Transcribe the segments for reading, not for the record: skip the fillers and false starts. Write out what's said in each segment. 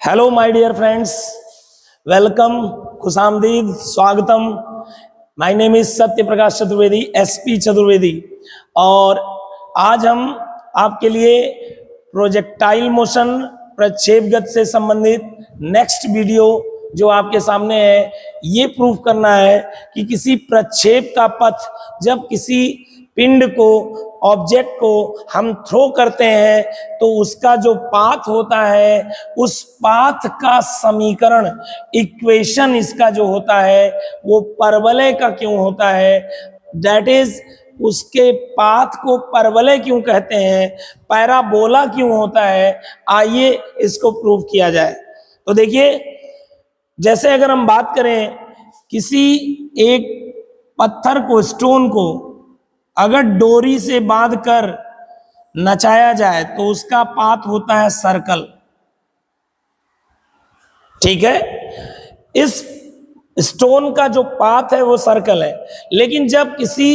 Hello my dear friends, welcome, खुशामदीद, स्वागतम। My name is Satya Prakash Chaturvedi, SP Chaturvedi. और आज हम आपके लिए प्रोजेक्टाइल मोशन, प्रक्षेप गति से संबंधित नेक्स्ट वीडियो जो आपके सामने है, ये प्रूफ करना है कि किसी प्रक्षेप का पथ, जब किसी पिंड को, ऑब्जेक्ट को हम थ्रो करते हैं तो उसका जो पाथ होता है, उस पाथ का समीकरण, इक्वेशन इसका जो होता है वो परवलय का क्यों होता है, दैट इज उसके पाथ को परवलय क्यों कहते हैं, पैराबोला क्यों होता है। आइए इसको प्रूव किया जाए। तो देखिए, जैसे अगर हम बात करें किसी एक पत्थर को, स्टोन को अगर डोरी से बांधकर नचाया जाए तो उसका पाथ होता है सर्कल। ठीक है, इस स्टोन का जो पाथ है वो सर्कल है। लेकिन जब किसी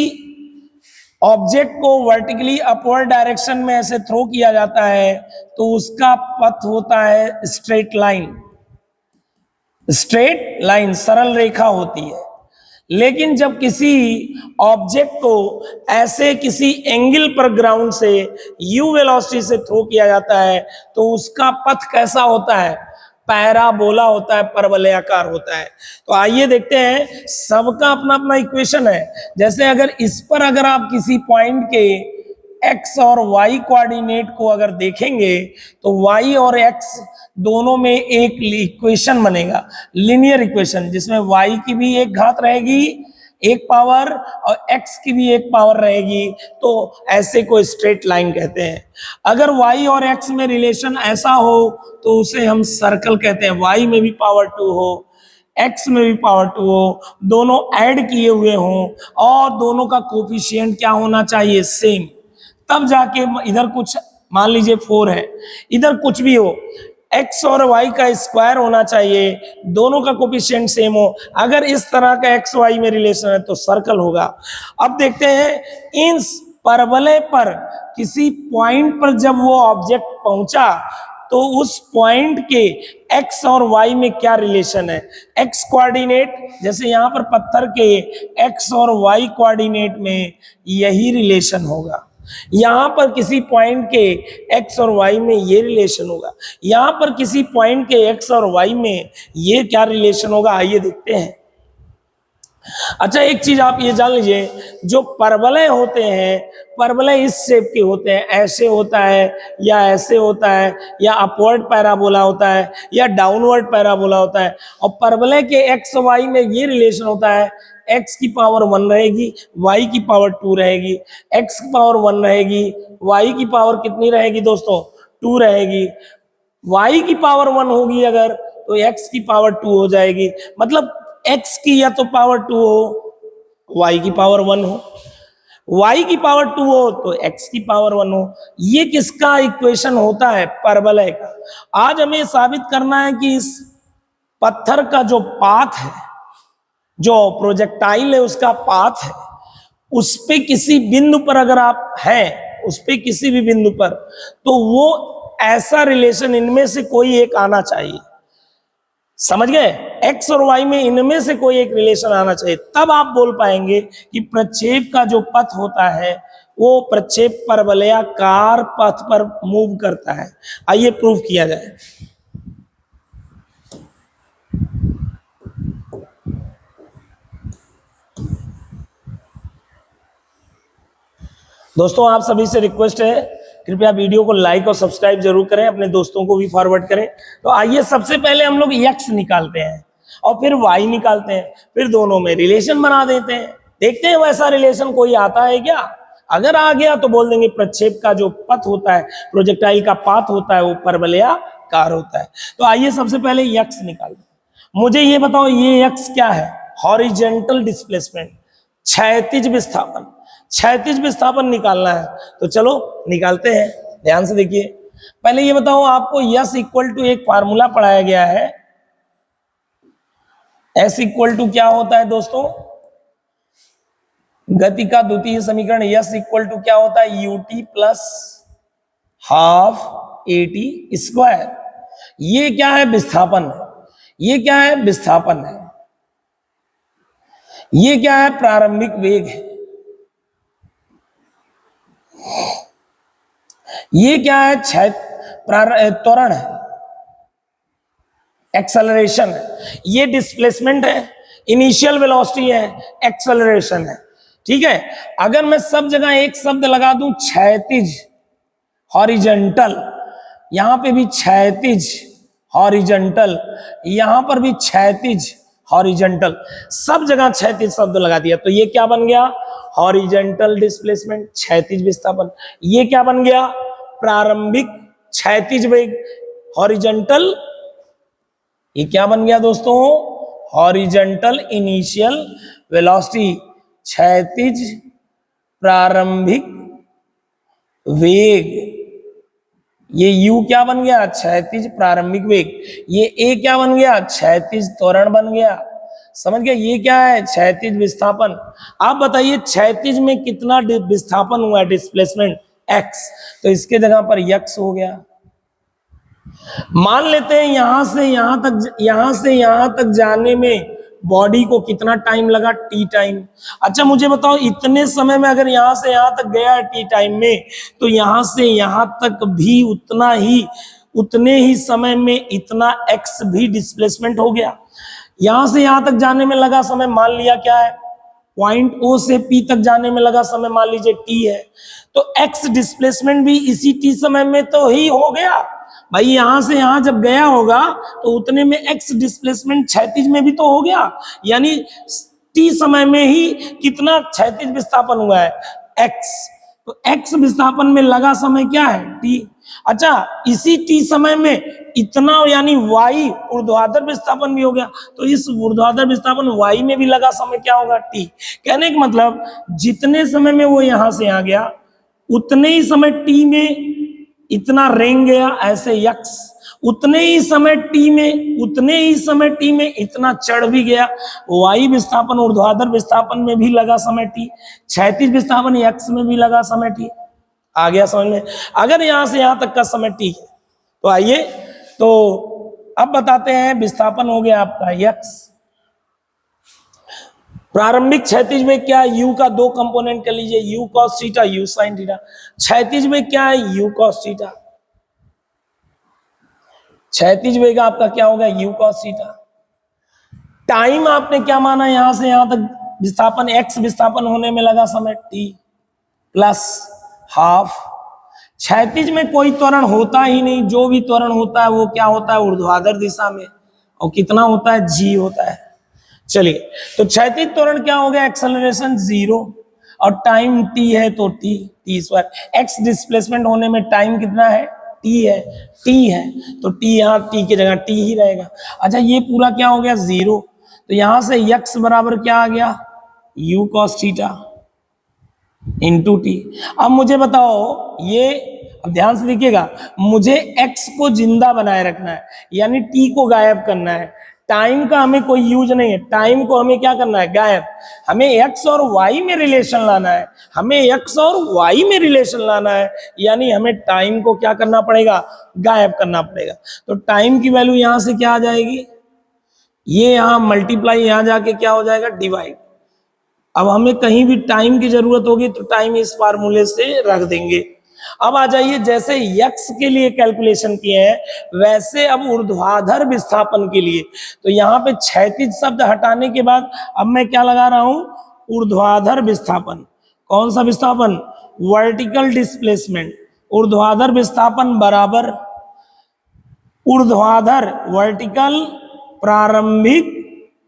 ऑब्जेक्ट को वर्टिकली अपवर्ड डायरेक्शन में ऐसे थ्रो किया जाता है तो उसका पथ होता है स्ट्रेट लाइन। स्ट्रेट लाइन, सरल रेखा होती है। लेकिन जब किसी ऑब्जेक्ट को ऐसे किसी एंगल पर ग्राउंड से यू वेलोसिटी से थ्रो किया जाता है तो उसका पथ कैसा होता है, पैराबोला होता है, परवलयाकार होता है। तो आइए देखते हैं, सबका अपना अपना इक्वेशन है। जैसे अगर इस पर अगर आप किसी पॉइंट के एक्स और वाई कोऑर्डिनेट को अगर देखेंगे तो वाई और एक्स दोनों में एक इक्वेशन बनेगा, लीनियर इक्वेशन, जिसमें y की भी एक घात रहेगी, एक पावर, और x की भी एक पावर रहेगी। तो ऐसे को स्ट्रेट लाइन कहते हैं। अगर y और x में रिलेशन ऐसा हो तो उसे हम सर्कल कहते हैं। y में भी पावर 2 हो, x में भी पावर 2 हो, दोनों ऐड किए हुए हों और दोनों का कोफिशिएंट क्या होना चाहिए, सेम, तब जाके इधर कुछ मान लीजिए 4 है, इधर कुछ भी हो, x और y का स्क्वायर होना चाहिए, दोनों का कोफिशिएंट सेम हो। अगर इस तरह का x y में रिलेशन है तो सर्कल होगा। अब देखते हैं, इन परवलय पर किसी पॉइंट पर जब वो ऑब्जेक्ट पहुंचा तो उस पॉइंट के x और y में क्या रिलेशन है। x कोऑर्डिनेट, जैसे यहां पर पत्थर के x और y कोऑर्डिनेट में यही रिलेशन होगा। यहां पर किसी पॉइंट के x और y में ये रिलेशन होगा, यहां पर किसी पॉइंट के x और y में ये क्या रिलेशन होगा, आइए देखते हैं। अच्छा, एक चीज आप ये जान लीजिए, जो परवलय होते हैं, परवलय इस शेप के होते हैं, ऐसे होता है या ऐसे होता है, या अपवर्ड पैराबोला होता है या डाउनवर्ड पैराबोला होता है। और परवलय के x और y में ये रिलेशन होता है, x की पावर 1 रहेगी, y की पावर 2 रहेगी, x की पावर 1 रहेगी, y की पावर कितनी रहेगी दोस्तों, 2 रहेगी। y की पावर 1 होगी अगर तो x की पावर 2 हो जाएगी। मतलब x की या तो पावर 2 हो, y की पावर 1 हो, y की पावर 2 हो तो x की पावर 1 हो। ये किसका इक्वेशन होता है, परवलय का। आज हमें साबित करना है कि इस पत्थर का जो पाथ है, जो प्रोजेक्टाइल है उसका पाथ है, उस पे किसी बिंदु पर अगर आप हैं, उस पे किसी भी बिंदु पर, तो वो ऐसा रिलेशन इनमें से कोई एक आना चाहिए। समझ गए, x और y में इनमें से कोई एक रिलेशन आना चाहिए, तब आप बोल पाएंगे कि प्रक्षेप का जो पथ होता है वो प्रक्षेप परवलयाकार पथ पर मूव करता है। आइए प्रूव किया जाए। दोस्तों, आप सभी से रिक्वेस्ट है, कृपया वीडियो को लाइक और सब्सक्राइब जरूर करें, अपने दोस्तों को भी फॉरवर्ड करें। तो आइए सबसे पहले हम लोग x निकालते हैं और फिर y निकालते हैं, फिर दोनों में रिलेशन बना देते हैं। देखते हैं वैसा रिलेशन कोई आता है क्या। अगर आ गया तो बोल देंगे प्रक्षेप का जो पथ होता है, प्रोजेक्टाइल का पाथ होता है, वो परवलयाकार होता है। तो आइए सबसे पहले x निकालते हैं। मुझे ये बताओ, ये x क्या है, हॉरिजेंटल डिस्प्लेसमेंट, क्षैतिज विस्थापन। क्षैतिज विस्थापन निकालना है तो चलो निकालते हैं। ध्यान से देखिए, पहले ये बताओ, आपको यस इक्वल टू एक फार्मूला पढ़ाया गया है। एस इक्वल टू क्या होता है दोस्तों, गति का द्वितीय समीकरण। यस इक्वल टू क्या होता है, UT plus half eighty square. ये क्या है? विस्थापन है। ये क्या है? विस्थापन है। ये क्या है? प्रारंभिक वेग है। ये क्या है? त्वरण है, एक्सेलरेशन है। ये डिस्प्लेसमेंट है, इनिशियल वेलोसिटी है, एक्सेलरेशन है। ठीक है। अगर मैं सब जगह एक शब्द लगा दूं, क्षैतिज, हॉरिजॉन्टल, यहां पे भी क्षैतिज हॉरिजॉन्टल, यहां पर भी क्षैतिज हॉरिजॉन्टल, सब जगह क्षैतिज शब्द लगा दिया, तो ये क्या बन गया? हॉरिजॉन्टल डिस्प्लेसमेंट, क्षैतिज विस्थापन। ये क्या बन गया? प्रारंभिक क्षैतिज वेग, हॉरिजॉन्टल। ये क्या बन गया दोस्तों? हॉरिजॉन्टल इनिशियल वेलोसिटी, क्षैतिज प्रारंभिक वेग। ये U क्या बन गया? क्षैतिज प्रारंभिक वेग। ये A क्या बन गया? क्षैतिज त्वरण बन गया। समझ गया? ये क्या है? क्षैतिज विस्थापन। आप बताइए क्षैतिज में कितना विस्थापन हुआ है? डिस्प्लेसमेंट x, तो इसके जगह पर x हो गया। मान लेते हैं यहां से यहां तक जाने में बॉडी को कितना टाइम लगा? t time. अच्छा मुझे बताओ, इतने समय में अगर यहां से यहां तक गया t टाइम में, तो यहां से यहां तक भी उतने ही समय में इतना x भी डिस्प्लेसमेंट हो गया। यहां से यहां तक जाने में लगा समय मान लिया क्या है? पॉइंट O से P तक जाने में लगा समय मान लीजिए t है, तो x डिस्प्लेसमेंट भी इसी t समय में तो ही हो गया भाई। यहां से यहां जब गया होगा तो उतने में x डिस्प्लेसमेंट क्षैतिज में भी तो हो गया, यानी t समय में ही कितना क्षैतिज विस्थापन हुआ है? x। तो x विस्थापन में लगा समय क्या है? t। अच्छा, इसी t समय में इतना यानी y ऊर्ध्वाधर विस्थापन भी हो गया, तो इस ऊर्ध्वाधर विस्थापन y में भी लगा समय क्या होगा? t। कहने का मतलब जितने समय में वो यहां से यहां गया, उतने ही समय t में इतना रेंग गया, ऐसे x, उतने ही समय t में इतना चढ़ भी गया। y विस्थापन ऊर्ध्वाधर विस्थापन में भी लगा समय t, क्षैतिज विस्थापन x में भी लगा समय t। आ गया समझ में? अगर यहां से यहां तक का समय t है, तो आइए तो अब बताते हैं। विस्थापन हो गया आपका x। प्रारंभिक क्षैतिज में क्या है? u का दो कंपोनेंट कर लीजिए, u cos theta, u sin theta. क्षैतिज में क्या है? u cos theta. क्षैतिज वेग आपका क्या होगा? u cos theta. टाइम आपने क्या माना? यहां से यहां तक विस्थापन x विस्थापन होने में लगा समय t प्लस हाफ। क्षैतिज में कोई त्वरण होता ही नहीं, जो भी त्वरण होता है वो क्या होता है? ऊर्ध्वाधर दिशा में, और कितना होता है? g होता है। चलिए, तो क्षैतिज त्वरण क्या हो गया? एक्सेलरेशन 0, और टाइम t है तो t स्क्वायर। x डिस्प्लेसमेंट होने में टाइम कितना है? t है, तो t यहाँ t की जगह t ही रहेगा। अच्छा, ये पूरा क्या हो गया? 0, तो यहां से x बराबर क्या आ गया? u cos theta into t। अब मुझे बताओ, ये अब ध्यान से देखिएगा, मुझे x को जिंदा बनाए रखना है, यानी t को गायब करना है। टाइम का हमें कोई यूज नहीं है, टाइम को हमें क्या करना है? गायब। हमें x और y में रिलेशन लाना है, यानी हमें टाइम को क्या करना पड़ेगा? गायब करना पड़ेगा। तो टाइम की वैल्यू यहां से क्या आ जाएगी? ये यहां मल्टीप्लाई, यहां जाके क्या हो जाएगा? डिवाइड। अब हमें कहीं भी टाइम की जरूरत होगी तो टाइम इस फार्मूले से रख देंगे। अब आ जाइए, जैसे x के लिए कैलकुलेशन किए हैं, वैसे अब ऊर्ध्वाधर विस्थापन के लिए, तो यहाँ पे क्षैतिज शब्द हटाने के बाद अब मैं क्या लगा रहा हूं? ऊर्ध्वाधर विस्थापन। कौन सा विस्थापन? Vertical displacement. ऊर्ध्वाधर विस्थापन बराबर ऊर्ध्वाधर वर्टिकल प्रारंभिक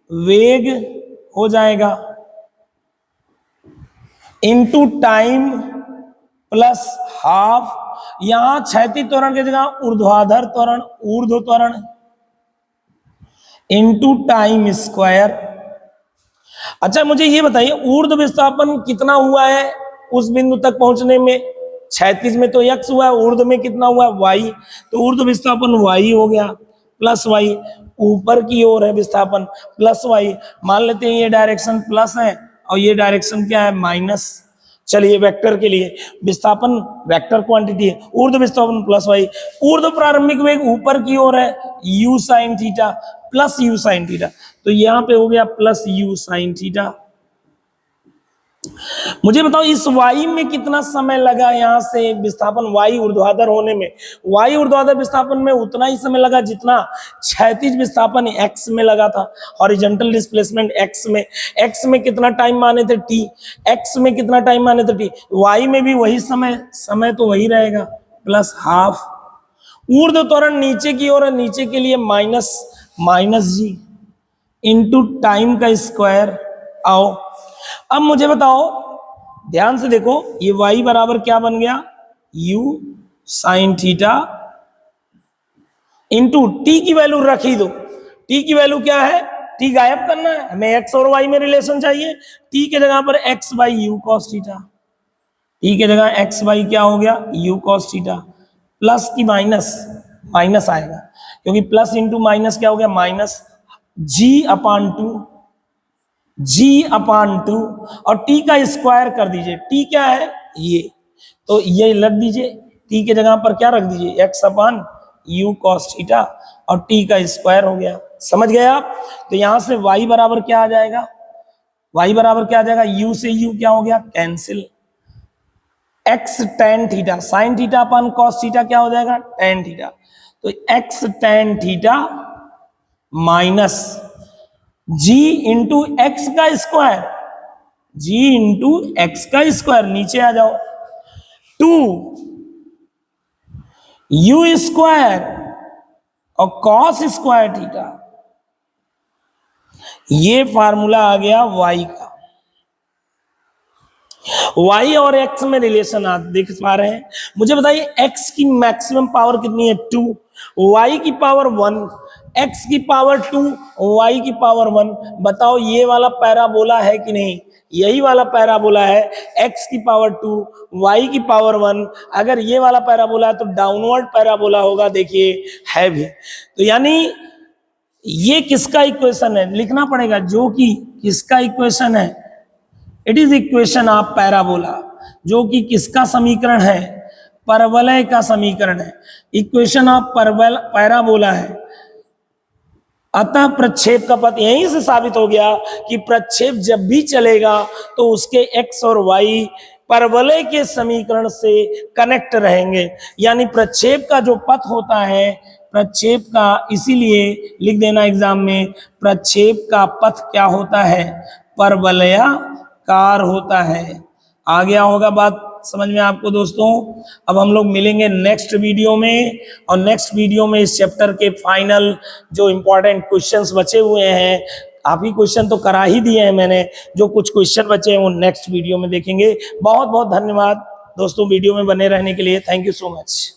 वेग हो जाएगा इनटू टाइम प्लस हाफ। यहां क्षैतिज त्वरण की जगह ऊर्ध्वाधर त्वरण, ऊर्ध्व त्वरण इनटू टाइम स्क्वायर। अच्छा मुझे ये बताइए, ऊर्ध्व विस्थापन कितना हुआ है उस बिंदु तक पहुंचने में? क्षैतिज में तो x हुआ है, ऊर्ध्व में कितना हुआ है? y। तो ऊर्ध्व विस्थापन y हो गया प्लस y, ऊपर की ओर है विस्थापन प्लस y। मान लेते हैं ये डायरेक्शन प्लस है और ये डायरेक्शन क्या है? माइनस। चलिए वेक्टर के लिए विस्थापन वेक्टर क्वांटिटी है, ऊर्ध्व विस्थापन प्लस वाई, ऊर्ध्व प्रारंभिक वेग ऊपर की ओर है u sin theta plus u sin theta, तो यहां पे हो गया प्लस u sin थीटा। मुझे बताओ इस y में कितना समय लगा यहां से विस्थापन y ऊर्ध्वाधर होने में, y ऊर्ध्वाधर विस्थापन में उतना ही समय लगा जितना क्षैतिज विस्थापन x में लगा था, हॉरिजॉन्टल डिस्प्लेसमेंट x में कितना टाइम माने थे t, x में कितना टाइम माने थे t, y में भी वही समय तो वही रहेगा प्लस हाफ। ऊर्ध्व त्वरण नीचे की ओर है, नीचे के लिए माइनस जी इंटू टाइम का स्क्वायर। आओ अब मुझे बताओ ध्यान से देखो ये y बराबर क्या बन गया u sin theta into t की वैल्यू रख ही दो, t की वैल्यू क्या है, t गायब करना है हमें, x और y में रिलेशन चाहिए, t के जगह पर x by u cos theta, t के जगह x बाई क्या हो गया u cos थीटा, प्लस की माइनस आएगा क्योंकि प्लस इंटू माइनस क्या हो गया माइनस g/2 और t का स्क्वायर कर दीजिए, t क्या है ये, तो ये रख दीजिए, t के जगह पर क्या रख दीजिए x/u cos थीटा और t का स्क्वायर हो गया। समझ गए आप? तो यहां से y बराबर क्या आ जाएगा, y बराबर क्या आ जाएगा, u से u क्या हो गया cancel, x tan theta sine theta अपन cos थीटा क्या हो जाएगा tan थीटा, तो x tan theta minus g into x का स्क्वायर, g इंटू एक्स का स्क्वायर, नीचे आ जाओ 2 u स्क्वायर और cos स्क्वायर थीटा, ये फार्मूला आ गया y का। y और x में रिलेशन आप देख पा रहे हैं। मुझे बताइए x की मैक्सिमम पावर कितनी है 2, y की पावर 1, x की पावर 2, y की पावर 1। बताओ ये वाला पैराबोला है कि नहीं, यही वाला पैराबोला है, x की पावर 2 y की पावर 1। अगर ये वाला पैराबोला है तो डाउनवर्ड पैराबोला होगा, देखिए है भी। तो यानी ये किसका इक्वेशन है लिखना पड़ेगा, जो कि किसका इक्वेशन है, it is equation of parabola, जो कि किसका समीकरण है, परवलय का समीकरण है, इक्वेशन ऑफ पैराबोला है। अतः प्रक्षेप का पथ यहीं से साबित हो गया कि प्रक्षेप जब भी चलेगा तो उसके x और y परवलय के समीकरण से कनेक्ट रहेंगे, यानी प्रक्षेप का जो पथ होता है, प्रक्षेप का, इसीलिए लिख देना एग्जाम में, प्रक्षेप का पथ क्या होता है, परवलयाकार होता है। आ गया होगा बात समझ में आपको दोस्तों। अब हम लोग मिलेंगे नेक्स्ट वीडियो में, और नेक्स्ट वीडियो में इस चैप्टर के फाइनल जो इंपॉर्टेंट क्वेश्चंस बचे हुए हैं, काफी क्वेश्चन तो करा ही दिए हैं मैंने, जो कुछ क्वेश्चन बचे हैं वो नेक्स्ट वीडियो में देखेंगे। बहुत बहुत धन्यवाद दोस्तों वीडियो में बने रहने के लिए, थैंक यू सो मच।